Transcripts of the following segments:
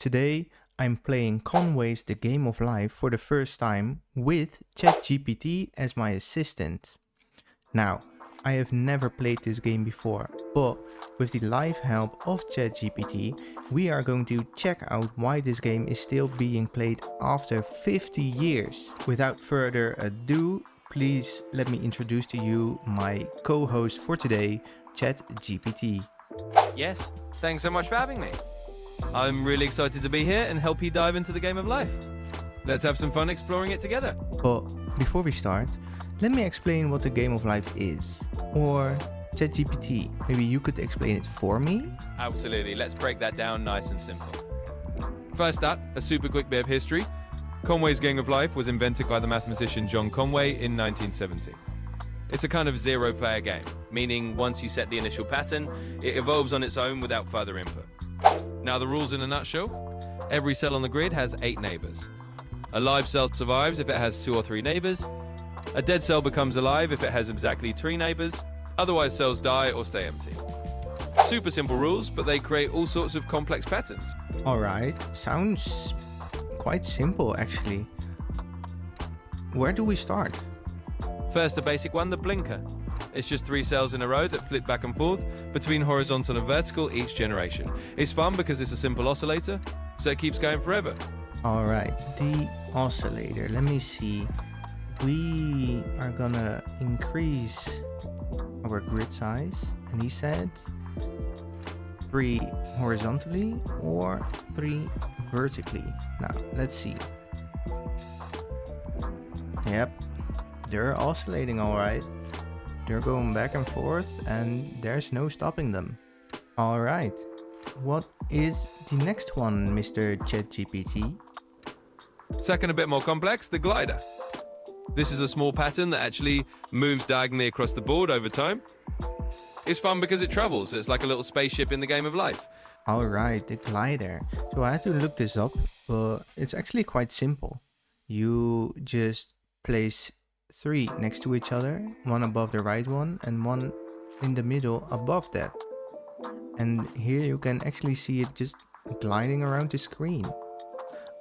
Today I'm playing Conway's The Game of Life for the first time with ChatGPT as my assistant. Now, I have never played this game before, but with the live help of ChatGPT, we are going to check out why this game is still being played after 50 years. Without further ado, please let me introduce to you my co-host for today, ChatGPT. Yes, thanks so much for having me. I'm really excited to be here and help you dive into the game of life. Let's have some fun exploring it together. But before we start, let me explain what the game of life is. Or ChatGPT, maybe you could explain it for me? Absolutely, let's break that down nice and simple. First up, a super quick bit of history. Conway's Game of Life was invented by the mathematician John Conway in 1970. It's a kind of zero-player game, meaning once you set the initial pattern, it evolves on its own without further input. Now the rules in a nutshell: every cell on the grid has 8 neighbors. A live cell survives if it has 2 or 3 neighbors. A dead cell becomes alive if it has exactly 3 neighbors. Otherwise cells die or stay empty. Super simple rules, but they create all sorts of complex patterns. Alright, sounds quite simple actually. Where do we start? First, a basic one, the blinker. It's just 3 cells in a row that flip back and forth between horizontal and vertical each generation. It's fun because it's a simple oscillator, so it keeps going forever. Alright, the oscillator. Let me see. We are gonna increase our grid size, and he said 3 horizontally or 3 vertically. Now, let's see. Yep, they're oscillating alright. They're going back and forth and there's no stopping them. Alright, what is the next one, Mr. ChatGPT? Second, a bit more complex, the glider. This is a small pattern that actually moves diagonally across the board over time. It's fun because it travels. It's like a little spaceship in the game of life. Alright, the glider. So I had to look this up, but it's actually quite simple. You just place 3 next to each other, one above the right one and one in the middle above that. And here you can actually see it just gliding around the screen.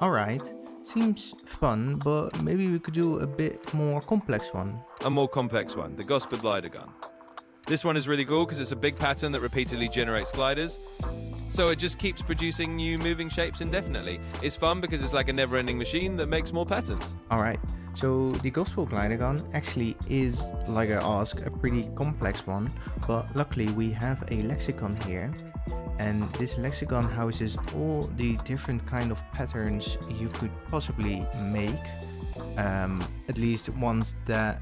Alright, seems fun, but maybe we could do a bit more complex one. A more complex one, the Gosper glider gun. This one is really cool because it's a big pattern that repeatedly generates gliders. So it just keeps producing new moving shapes indefinitely. It's fun because it's like a never-ending machine that makes more patterns. Alright, so the Gospel glider gun actually is, like I asked, a pretty complex one, but luckily we have a Lexicon here, and this Lexicon houses all the different kind of patterns you could possibly make, at least ones that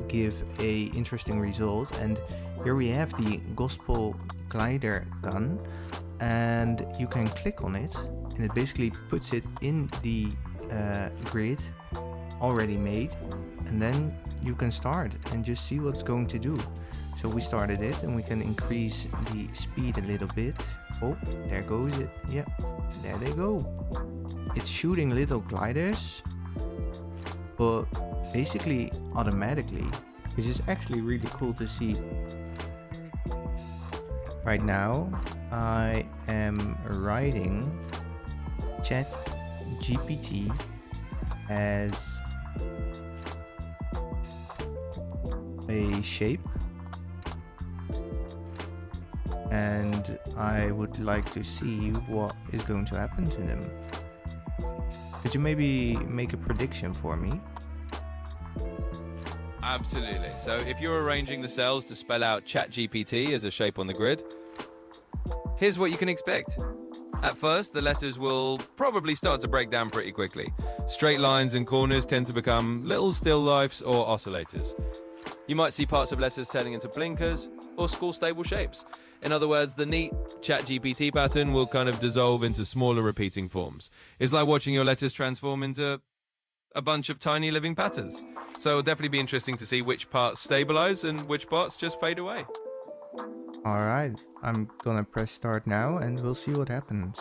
give a interesting result. And here we have the Gospel glider gun, and you can click on it and it basically puts it in the grid already made, and then you can start and just see what's going to do. So we started it and we can increase the speed a little bit. Oh, there goes it. Yeah, there they go. It's shooting little gliders, but basically automatically, which is actually really cool to see. Right now I am writing ChatGPT as a shape, and I would like to see what is going to happen to them. Could you maybe make a prediction for me? Absolutely. So if you're arranging the cells to spell out ChatGPT as a shape on the grid, here's what you can expect. At first, the letters will probably start to break down pretty quickly. Straight lines and corners tend to become little still lifes or oscillators. You might see parts of letters turning into blinkers or school-stable shapes. In other words, the neat ChatGPT pattern will kind of dissolve into smaller repeating forms. It's like watching your letters transform into a bunch of tiny living patterns. So it'll definitely be interesting to see which parts stabilize and which parts just fade away. Alright, I'm gonna press start now and we'll see what happens.